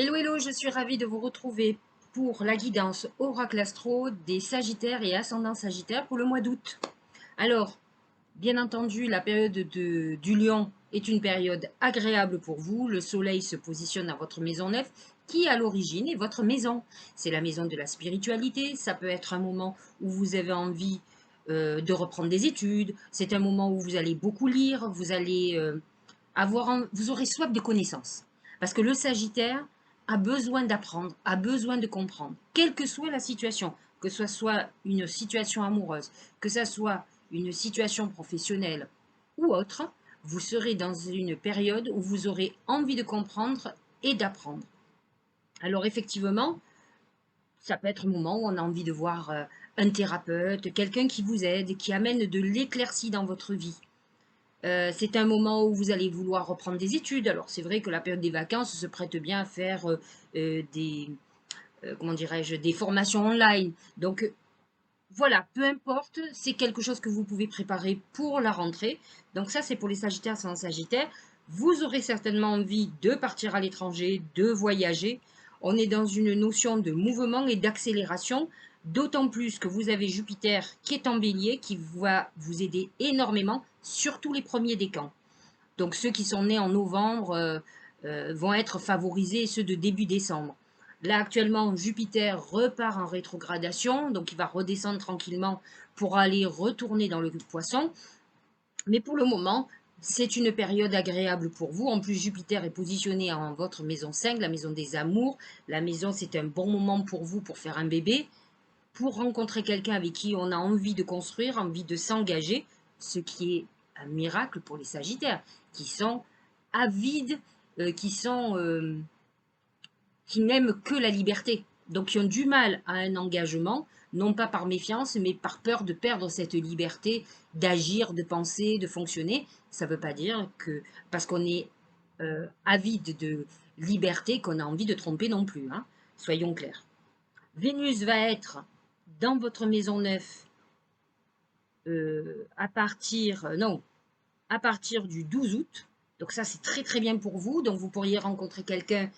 Hello, hello, je suis ravie de vous retrouver pour la guidance Oracle Astro des Sagittaires et Ascendant Sagittaire pour le mois d'août. Alors, bien entendu, la période du Lion est une période agréable pour vous. Le soleil se positionne dans votre maison 9 qui, à l'origine, est votre maison. C'est la maison de la spiritualité. Ça peut être un moment où vous avez envie de reprendre des études. C'est un moment où vous allez beaucoup lire. Vous allez vous aurez soif de connaissances. Parce que le Sagittaire a besoin d'apprendre, a besoin de comprendre, quelle que soit la situation, que ce soit une situation amoureuse, que ce soit une situation professionnelle ou autre, vous serez dans une période où vous aurez envie de comprendre et d'apprendre. Alors effectivement, ça peut être un moment où on a envie de voir un thérapeute, quelqu'un qui vous aide, qui amène de l'éclaircie dans votre vie. C'est un moment où vous allez vouloir reprendre des études. Alors c'est vrai que la période des vacances se prête bien à faire des, comment dirais-je, des formations online. Donc voilà, peu importe, c'est quelque chose que vous pouvez préparer pour la rentrée. Donc ça, c'est pour les Sagittaires sans Sagittaire. Vous aurez certainement envie de partir à l'étranger, de voyager. On est dans une notion de mouvement et d'accélération, d'autant plus que vous avez Jupiter qui est en bélier, qui va vous aider énormément, surtout les premiers décans. Donc ceux qui sont nés en novembre vont être favorisés, et ceux de début décembre. Là actuellement, Jupiter repart en rétrogradation, donc il va redescendre tranquillement pour aller retourner dans le poisson. Mais pour le moment, c'est une période agréable pour vous. En plus, Jupiter est positionné en votre maison 5, la maison des amours. La maison, c'est un bon moment pour vous pour faire un bébé, pour rencontrer quelqu'un avec qui on a envie de construire, envie de s'engager, ce qui est un miracle pour les Sagittaires, qui sont avides, qui n'aiment que la liberté, donc qui ont du mal à un engagement, non pas par méfiance, mais par peur de perdre cette liberté d'agir, de penser, de fonctionner. Ça ne veut pas dire que parce qu'on est avide de liberté qu'on a envie de tromper non plus, hein. Soyons clairs. Vénus va être dans votre maison 9 non, à partir du 12 août. Donc ça, c'est très très bien pour vous. Donc vous pourriez rencontrer quelqu'un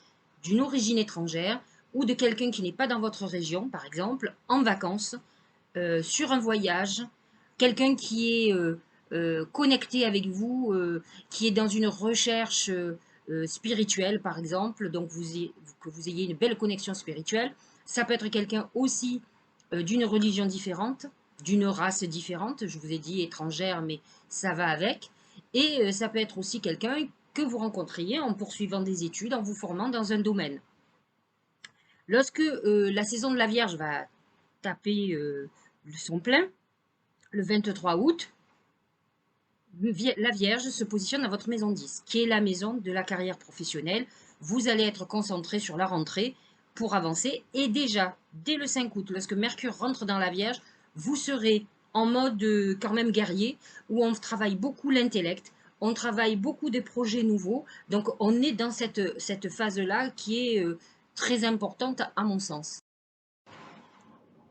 d'une origine étrangère ou de quelqu'un qui n'est pas dans votre région, par exemple, en vacances, sur un voyage, quelqu'un qui est connecté avec vous, qui est dans une recherche spirituelle, par exemple, donc que vous ayez une belle connexion spirituelle. Ça peut être quelqu'un aussi d'une religion différente, d'une race différente, je vous ai dit étrangère, mais ça va avec. Et ça peut être aussi quelqu'un que vous rencontriez en poursuivant des études, en vous formant dans un domaine. Lorsque la saison de la Vierge va taper son plein, le 23 août, la Vierge se positionne dans votre maison 10, qui est la maison de la carrière professionnelle. Vous allez être concentré sur la rentrée pour avancer. Et déjà, dès le 5 août, lorsque Mercure rentre dans la Vierge, vous serez en mode quand même guerrier, où on travaille beaucoup l'intellect, on travaille beaucoup des projets nouveaux. Donc on est dans cette phase-là qui est très importante à mon sens.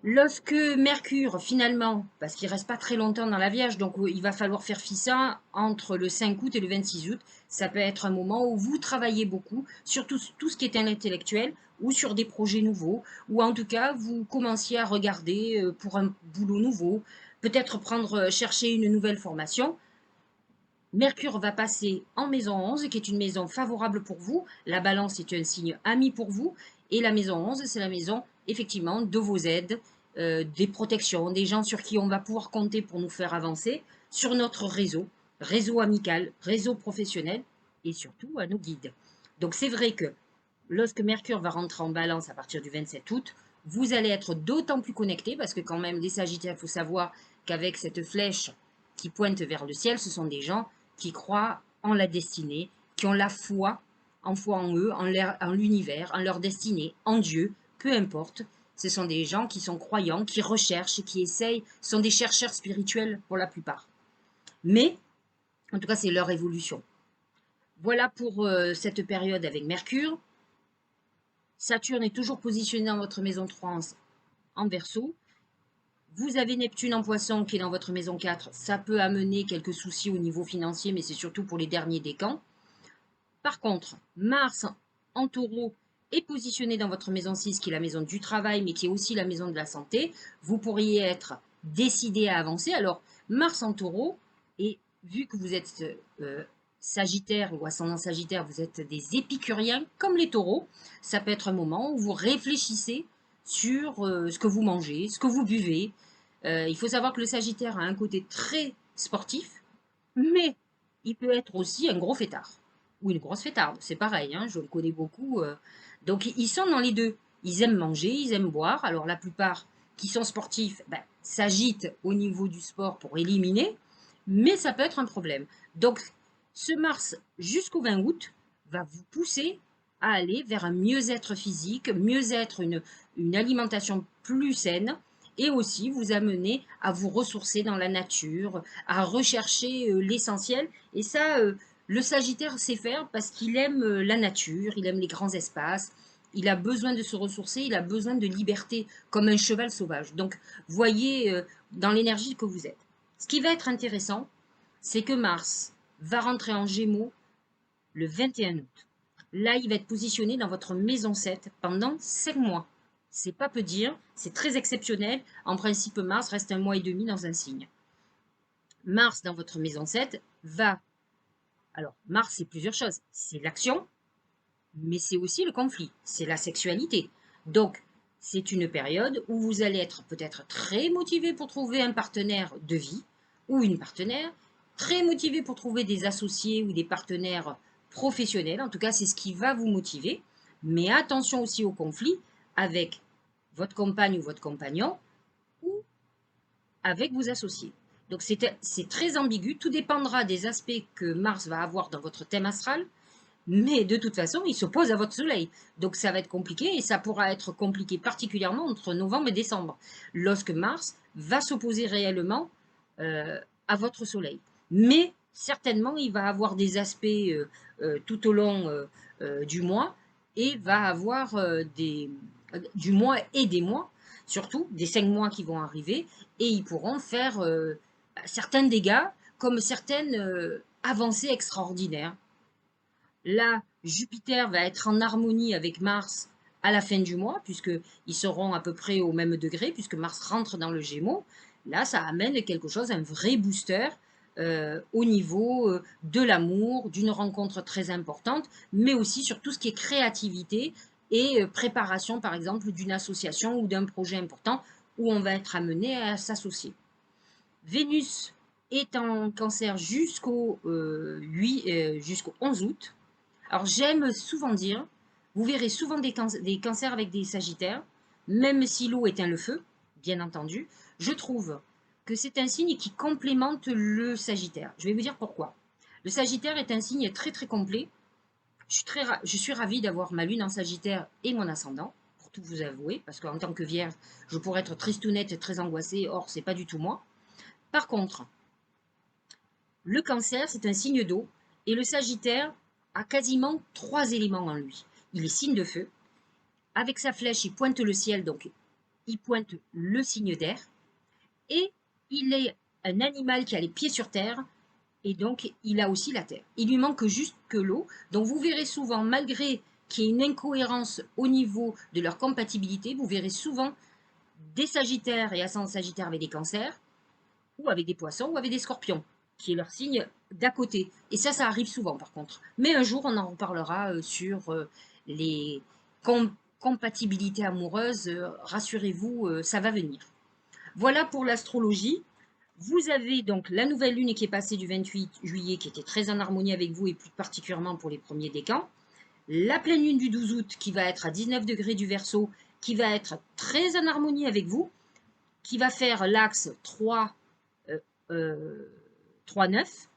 Lorsque Mercure, finalement, parce qu'il ne reste pas très longtemps dans la Vierge, donc il va falloir faire fi ça entre le 5 août et le 26 août, ça peut être un moment où vous travaillez beaucoup sur tout ce qui est intellectuel ou sur des projets nouveaux, ou en tout cas, vous commenciez à regarder pour un boulot nouveau, peut-être chercher une nouvelle formation. Mercure va passer en maison 11, qui est une maison favorable pour vous. La balance est un signe ami pour vous. Et la maison 11, c'est la maison, effectivement, de vos aides, des protections, des gens sur qui on va pouvoir compter pour nous faire avancer, sur notre réseau, réseau amical, réseau professionnel, et surtout à nos guides. Donc c'est vrai que lorsque Mercure va rentrer en balance à partir du 27 août, vous allez être d'autant plus connecté, parce que quand même, les Sagittaires, il faut savoir qu'avec cette flèche qui pointe vers le ciel, ce sont des gens qui croient en la destinée, qui ont la foi en eux, en l'univers, en leur destinée, en Dieu, peu importe. Ce sont des gens qui sont croyants, qui recherchent, qui essayent, sont des chercheurs spirituels pour la plupart. Mais, en tout cas, c'est leur évolution. Voilà pour cette période avec Mercure. Saturne est toujours positionné dans votre maison 3 en Verseau. Vous avez Neptune en Poisson qui est dans votre maison 4. Ça peut amener quelques soucis au niveau financier, mais c'est surtout pour les derniers décans. Par contre, Mars en Taureau est positionné dans votre maison 6, qui est la maison du travail, mais qui est aussi la maison de la santé, vous pourriez être décidé à avancer. Alors, Mars en taureau, et vu que vous êtes Sagittaire ou ascendant Sagittaire, vous êtes des épicuriens comme les taureaux, ça peut être un moment où vous réfléchissez sur ce que vous mangez, ce que vous buvez. Il faut savoir que le Sagittaire a un côté très sportif, mais il peut être aussi un gros fêtard ou une grosse fêtarde. C'est pareil, hein, je le connais beaucoup. Donc, ils sont dans les deux. Ils aiment manger, ils aiment boire. Alors, la plupart qui sont sportifs s'agitent au niveau du sport pour éliminer, mais ça peut être un problème. Donc, ce Mars jusqu'au 20 août va vous pousser à aller vers un mieux-être physique, mieux-être, une alimentation plus saine, et aussi vous amener à vous ressourcer dans la nature, à rechercher l'essentiel. Et ça, le Sagittaire sait faire parce qu'il aime la nature, il aime les grands espaces, il a besoin de se ressourcer, il a besoin de liberté, comme un cheval sauvage. Donc, voyez dans l'énergie que vous êtes. Ce qui va être intéressant, c'est que Mars va rentrer en Gémeaux le 21 août. Là, il va être positionné dans votre maison 7 pendant 5 mois. C'est pas peu dire, c'est très exceptionnel. En principe, Mars reste 1 mois et demi dans un signe. Mars dans votre maison 7 va... Alors, Mars, c'est plusieurs choses. C'est l'action, mais c'est aussi le conflit. C'est la sexualité. Donc, c'est une période où vous allez être peut-être très motivé pour trouver un partenaire de vie ou une partenaire, très motivé pour trouver des associés ou des partenaires professionnels. En tout cas, c'est ce qui va vous motiver. Mais attention aussi au conflit avec votre compagne ou votre compagnon ou avec vos associés. Donc c'est très ambigu, tout dépendra des aspects que Mars va avoir dans votre thème astral, mais de toute façon, il s'oppose à votre Soleil. Donc ça va être compliqué et ça pourra être compliqué particulièrement entre novembre et décembre, lorsque Mars va s'opposer réellement euh, à votre Soleil. Mais certainement, il va avoir des aspects tout au long du mois et va avoir du mois et des mois, surtout des 5 mois qui vont arriver, et ils pourront faire certains dégâts comme certaines avancées extraordinaires. Là, Jupiter va être en harmonie avec Mars à la fin du mois, puisqu'ils seront à peu près au même degré, puisque Mars rentre dans le Gémeaux. Là, ça amène quelque chose, un vrai booster au niveau de l'amour, d'une rencontre très importante, mais aussi sur tout ce qui est créativité et préparation, par exemple, d'une association ou d'un projet important où on va être amené à s'associer. Vénus est en cancer jusqu'au 11 août. Alors j'aime souvent dire, vous verrez souvent des cancers avec des sagittaires, même si l'eau éteint le feu, bien entendu, je trouve que c'est un signe qui complémente le sagittaire. Je vais vous dire pourquoi. Le sagittaire est un signe très très complet. Je suis ravie d'avoir ma lune en sagittaire et mon ascendant, pour tout vous avouer, parce qu'en tant que vierge, je pourrais être tristounette et très angoissée, or c'est pas du tout moi. Par contre, le cancer, c'est un signe d'eau, et le sagittaire a quasiment 3 éléments en lui. Il est signe de feu, avec sa flèche, il pointe le ciel, donc il pointe le signe d'air, et il est un animal qui a les pieds sur terre, et donc il a aussi la terre. Il lui manque juste que l'eau, donc vous verrez souvent, malgré qu'il y ait une incohérence au niveau de leur compatibilité, vous verrez souvent des sagittaires et ascendants sagittaires avec des cancers, ou avec des poissons, ou avec des scorpions, qui est leur signe d'à côté. Et ça arrive souvent par contre. Mais un jour, on en reparlera sur les compatibilités amoureuses. Rassurez-vous, ça va venir. Voilà pour l'astrologie. Vous avez donc la nouvelle lune qui est passée du 28 juillet, qui était très en harmonie avec vous, et plus particulièrement pour les premiers décans. La pleine lune du 12 août, qui va être à 19 degrés du Verseau, qui va être très en harmonie avec vous, qui va faire l'axe 3 3-9,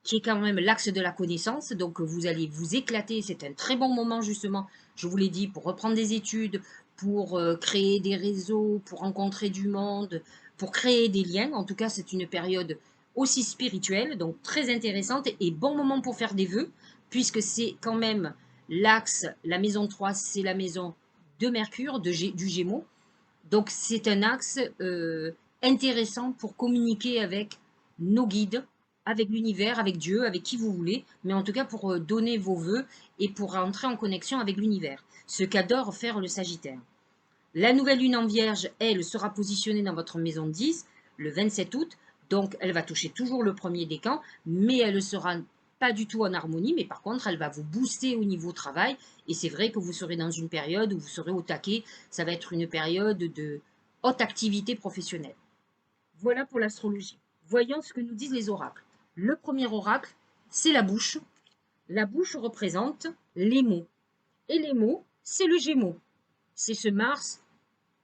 qui est quand même l'axe de la connaissance. Donc, vous allez vous éclater. C'est un très bon moment, justement, je vous l'ai dit, pour reprendre des études, pour créer des réseaux, pour rencontrer du monde, pour créer des liens. En tout cas, c'est une période aussi spirituelle, donc très intéressante et bon moment pour faire des vœux, puisque c'est quand même l'axe, la maison 3, c'est la maison de Mercure, du Gémeaux. Donc, c'est un axe intéressant pour communiquer avec nos guides, avec l'univers, avec Dieu, avec qui vous voulez, mais en tout cas pour donner vos vœux et pour entrer en connexion avec l'univers, ce qu'adore faire le Sagittaire. La nouvelle lune en Vierge, elle, sera positionnée dans votre maison 10 le 27 août, donc elle va toucher toujours le premier décan, mais elle ne sera pas du tout en harmonie, mais par contre elle va vous booster au niveau travail, et c'est vrai que vous serez dans une période où vous serez au taquet, ça va être une période de haute activité professionnelle. Voilà pour l'astrologie. Voyons ce que nous disent les oracles. Le premier oracle, c'est la bouche. La bouche représente les mots. Et les mots, c'est le Gémeaux. C'est ce Mars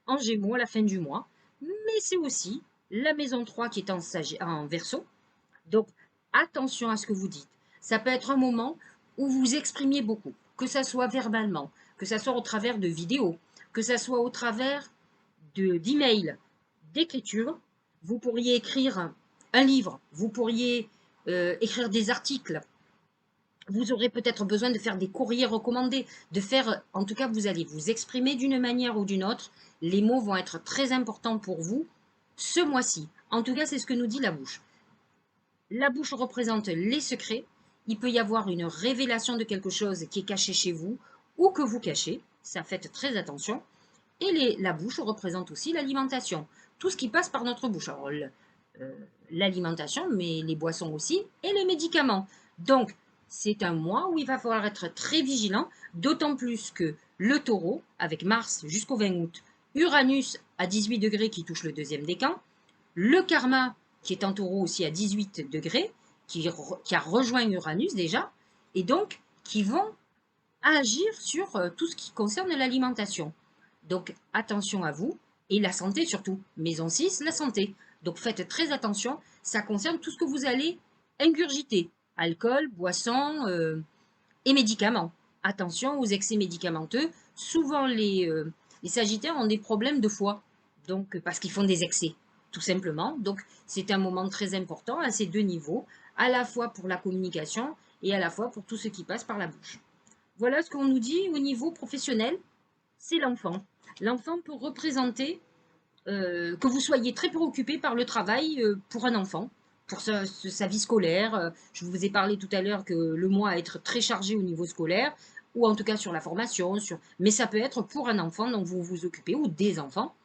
en Gémeaux à la fin du mois. Mais c'est aussi la maison 3 qui est en Verseau. Donc, attention à ce que vous dites. Ça peut être un moment où vous exprimiez beaucoup, que ça soit verbalement, que ça soit au travers de vidéos, que ça soit au travers d'emails, d'écriture. Vous pourriez écrire un livre, vous pourriez écrire des articles, vous aurez peut-être besoin de faire des courriers recommandés, de faire, en tout cas, vous allez vous exprimer d'une manière ou d'une autre. Les mots vont être très importants pour vous ce mois-ci. En tout cas, c'est ce que nous dit la bouche. La bouche représente les secrets. Il peut y avoir une révélation de quelque chose qui est caché chez vous ou que vous cachez. Ça, faites très attention. Et la bouche représente aussi l'alimentation. Tout ce qui passe par notre bouche. Alors, l'alimentation, mais les boissons aussi, et les médicaments. Donc, c'est un mois où il va falloir être très vigilant, d'autant plus que le taureau, avec Mars jusqu'au 20 août, Uranus à 18 degrés qui touche le deuxième décan, le karma qui est en taureau aussi à 18 degrés, qui a rejoint Uranus déjà, et donc qui vont agir sur tout ce qui concerne l'alimentation. Donc attention à vous et la santé surtout. Maison 6, la santé. Donc faites très attention, ça concerne tout ce que vous allez ingurgiter. Alcool, boissons et médicaments. Attention aux excès médicamenteux. Souvent les Sagittaires ont des problèmes de foie, donc parce qu'ils font des excès, tout simplement. Donc c'est un moment très important à ces deux niveaux, à la fois pour la communication et à la fois pour tout ce qui passe par la bouche. Voilà ce qu'on nous dit au niveau professionnel, c'est l'enfant. L'enfant peut représenter que vous soyez très préoccupé par le travail pour un enfant, pour sa vie scolaire. Je vous ai parlé tout à l'heure que le mois a être très chargé au niveau scolaire, ou en tout cas sur la formation, mais ça peut être pour un enfant dont vous vous occupez, ou des enfants.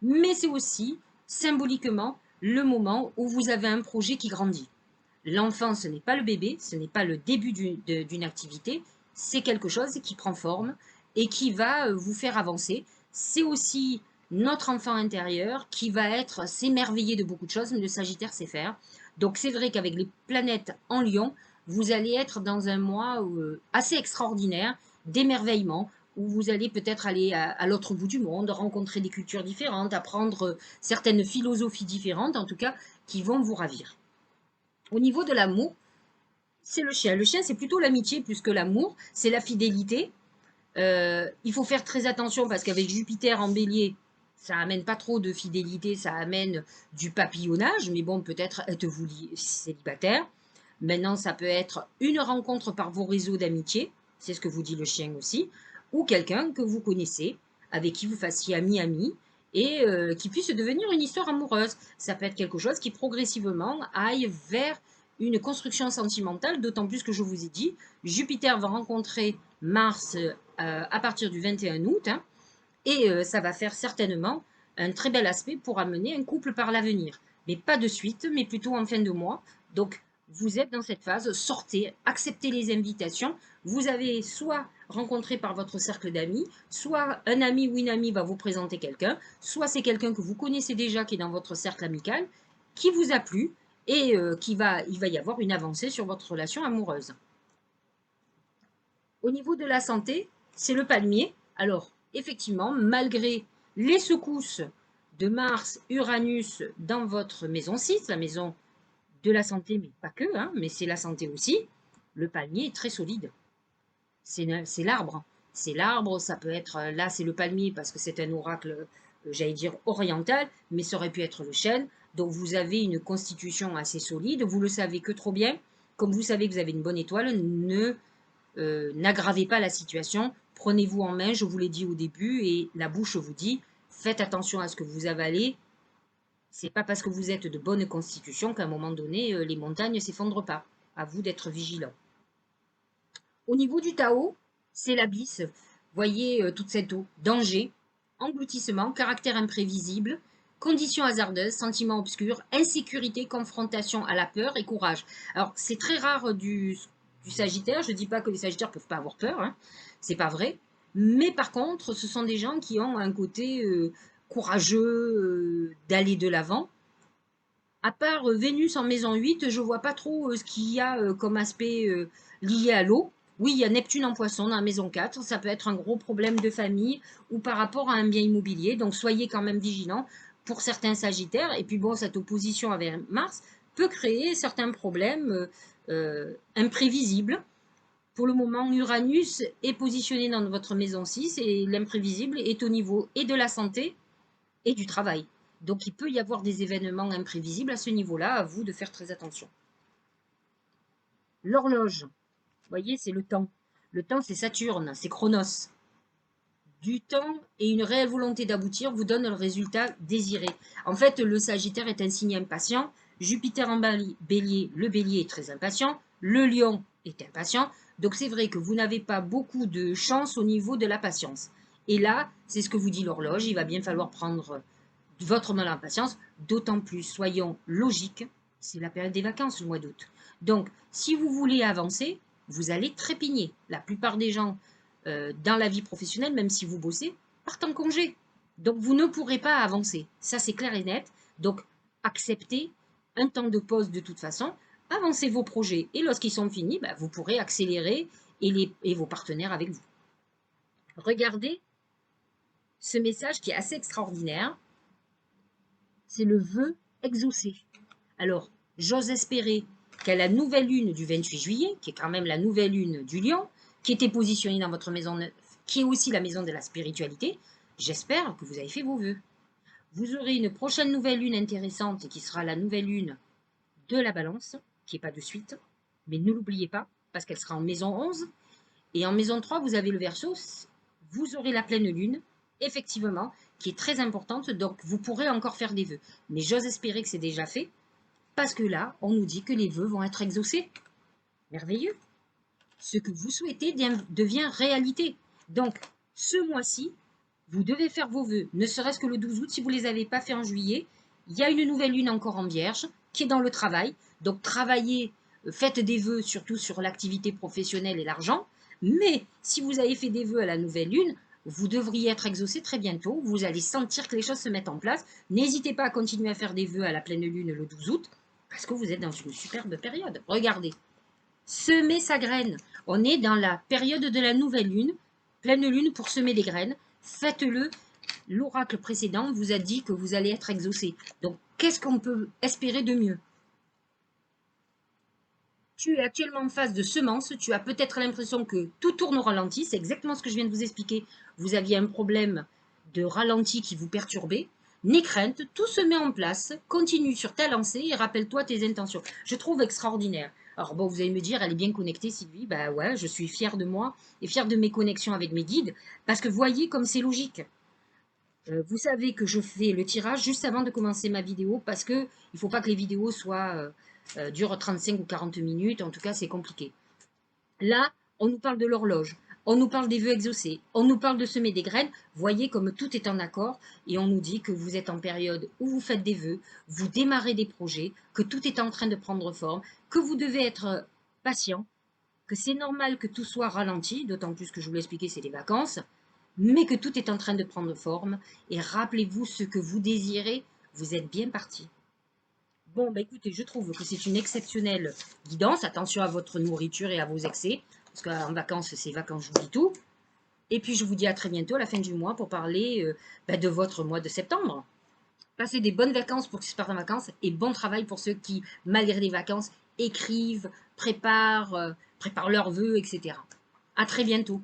Mais c'est aussi symboliquement le moment où vous avez un projet qui grandit. L'enfant, ce n'est pas le bébé, ce n'est pas le début d'une activité, c'est quelque chose qui prend forme et qui va vous faire avancer. C'est aussi notre enfant intérieur qui va être s'émerveiller de beaucoup de choses, mais le Sagittaire sait faire. Donc c'est vrai qu'avec les planètes en Lion, vous allez être dans un mois assez extraordinaire d'émerveillement, où vous allez peut-être aller à l'autre bout du monde, rencontrer des cultures différentes, apprendre certaines philosophies différentes, en tout cas, qui vont vous ravir. Au niveau de l'amour, c'est le chien. Le chien, c'est plutôt l'amitié plus que l'amour, c'est la fidélité. Il faut faire très attention parce qu'avec Jupiter en bélier, ça amène pas trop de fidélité, ça amène du papillonnage, mais bon, peut-être êtes-vous célibataire. Maintenant, ça peut être une rencontre par vos réseaux d'amitié, c'est ce que vous dit le chien aussi, ou quelqu'un que vous connaissez, avec qui vous fassiez ami-ami, et qui puisse devenir une histoire amoureuse. Ça peut être quelque chose qui progressivement aille vers une construction sentimentale, d'autant plus que je vous ai dit, Jupiter va rencontrer Mars à partir du 21 août, hein, et ça va faire certainement un très bel aspect pour amener un couple par l'avenir. Mais pas de suite, mais plutôt en fin de mois. Donc, vous êtes dans cette phase, sortez, acceptez les invitations. Vous avez soit rencontré par votre cercle d'amis, soit un ami ou une amie va vous présenter quelqu'un, soit c'est quelqu'un que vous connaissez déjà qui est dans votre cercle amical, qui vous a plu et il va y avoir une avancée sur votre relation amoureuse. Au niveau de la santé, c'est le palmier. Alors, effectivement, malgré les secousses de Mars, Uranus dans votre maison 6, la maison de la santé, mais pas que, hein, mais c'est la santé aussi, le palmier est très solide. C'est l'arbre. C'est l'arbre, ça peut être, là c'est le palmier parce que c'est un oracle, j'allais dire oriental, mais ça aurait pu être le chêne. Donc vous avez une constitution assez solide, vous le savez que trop bien. Comme vous savez que vous avez une bonne étoile, n'aggravez pas la situation, prenez-vous en main, je vous l'ai dit au début, et la bouche vous dit, faites attention à ce que vous avalez, C'est pas parce que vous êtes de bonne constitution qu'à un moment donné, les montagnes ne s'effondrent pas. À vous d'être vigilant. Au niveau du Tao, c'est l'abysse. Voyez toute cette eau. Danger, engloutissement, caractère imprévisible, conditions hasardeuses, sentiments obscurs, insécurité, confrontation à la peur et courage. Alors, c'est très rare du Sagittaire. Je ne dis pas que les Sagittaires ne peuvent pas avoir peur. Hein. C'est pas vrai. Mais par contre, ce sont des gens qui ont un côté courageux d'aller de l'avant. À part Vénus en maison 8, je vois pas trop ce qu'il y a comme aspect lié à l'eau. Oui, il y a Neptune en poisson dans la maison 4. Ça peut être un gros problème de famille ou par rapport à un bien immobilier. Donc, soyez quand même vigilants pour certains Sagittaires. Et puis, bon, cette opposition avec Mars peut créer certains problèmes imprévisibles. Pour le moment, Uranus est positionné dans votre maison 6 et l'imprévisible est au niveau et de la santé et du travail. Donc, il peut y avoir des événements imprévisibles à ce niveau-là, à vous de faire très attention. L'horloge, vous voyez, c'est le temps. Le temps, c'est Saturne, c'est Chronos. Du temps et une réelle volonté d'aboutir vous donnent le résultat désiré. En fait, le Sagittaire est un signe impatient. Jupiter en bélier, le bélier est très impatient. Le lion est impatient. Donc, c'est vrai que vous n'avez pas beaucoup de chance au niveau de la patience. Et là, c'est ce que vous dit l'horloge. Il va bien falloir prendre votre mal en patience, d'autant plus, soyons logiques, c'est la période des vacances, le mois d'août. Donc, si vous voulez avancer, vous allez trépigner. La plupart des gens, dans la vie professionnelle, même si vous bossez, partent en congé. Donc, vous ne pourrez pas avancer. Ça, c'est clair et net. Donc, acceptez un temps de pause de toute façon, avancez vos projets et lorsqu'ils sont finis, ben, vous pourrez accélérer et vos partenaires avec vous. Regardez ce message qui est assez extraordinaire. C'est le vœu exaucé. Alors, j'ose espérer qu'à la nouvelle lune du 28 juillet, qui est quand même la nouvelle lune du lion, qui était positionnée dans votre maison 9, qui est aussi la maison de la spiritualité, j'espère que vous avez fait vos vœux. Vous aurez une prochaine nouvelle lune intéressante qui sera la nouvelle lune de la balance, qui n'est pas de suite, mais ne l'oubliez pas, parce qu'elle sera en maison 11. Et en maison 3, vous avez le Verseau, vous aurez la pleine lune, effectivement, qui est très importante, donc vous pourrez encore faire des vœux. Mais j'ose espérer que c'est déjà fait, parce que là, on nous dit que les vœux vont être exaucés. Merveilleux. Ce que vous souhaitez devient réalité. Donc, ce mois-ci, vous devez faire vos vœux, ne serait-ce que le 12 août, si vous ne les avez pas fait en juillet. Il y a une nouvelle lune encore en Vierge, qui est dans le travail. Donc, travaillez, faites des vœux, surtout sur l'activité professionnelle et l'argent. Mais si vous avez fait des vœux à la nouvelle lune, vous devriez être exaucé très bientôt. Vous allez sentir que les choses se mettent en place. N'hésitez pas à continuer à faire des vœux à la pleine lune le 12 août, parce que vous êtes dans une superbe période. Regardez, semer sa graine. On est dans la période de la nouvelle lune, pleine lune pour semer des graines. Faites-le. L'oracle précédent vous a dit que vous allez être exaucé. Donc, qu'est-ce qu'on peut espérer de mieux? Tu es actuellement en phase de semence, tu as peut-être l'impression que tout tourne au ralenti, c'est exactement ce que je viens de vous expliquer. Vous aviez un problème de ralenti qui vous perturbait. N'aie crainte, tout se met en place, continue sur ta lancée et rappelle-toi tes intentions. Je trouve extraordinaire. Alors bon, vous allez me dire, elle est bien connectée Sylvie, bah ouais, je suis fière de moi et fière de mes connexions avec mes guides, parce que voyez comme c'est logique. Vous savez que je fais le tirage juste avant de commencer ma vidéo parce que il ne faut pas que les vidéos durent 35 ou 40 minutes. En tout cas, c'est compliqué. Là, on nous parle de l'horloge, on nous parle des vœux exaucés, on nous parle de semer des graines. Voyez comme tout est en accord et on nous dit que vous êtes en période où vous faites des vœux, vous démarrez des projets, que tout est en train de prendre forme, que vous devez être patient, que c'est normal que tout soit ralenti, d'autant plus que je vous l'ai expliqué, c'est les vacances, mais que tout est en train de prendre forme. Et rappelez-vous ce que vous désirez, vous êtes bien parti. Bon, bah écoutez, je trouve que c'est une exceptionnelle guidance. Attention à votre nourriture et à vos excès, parce qu'en vacances, c'est vacances, je vous dis tout. Et puis, je vous dis à très bientôt, à la fin du mois, pour parler de votre mois de septembre. Passez des bonnes vacances pour ceux qui partent en vacances et bon travail pour ceux qui, malgré les vacances, écrivent, préparent leurs vœux, etc. À très bientôt.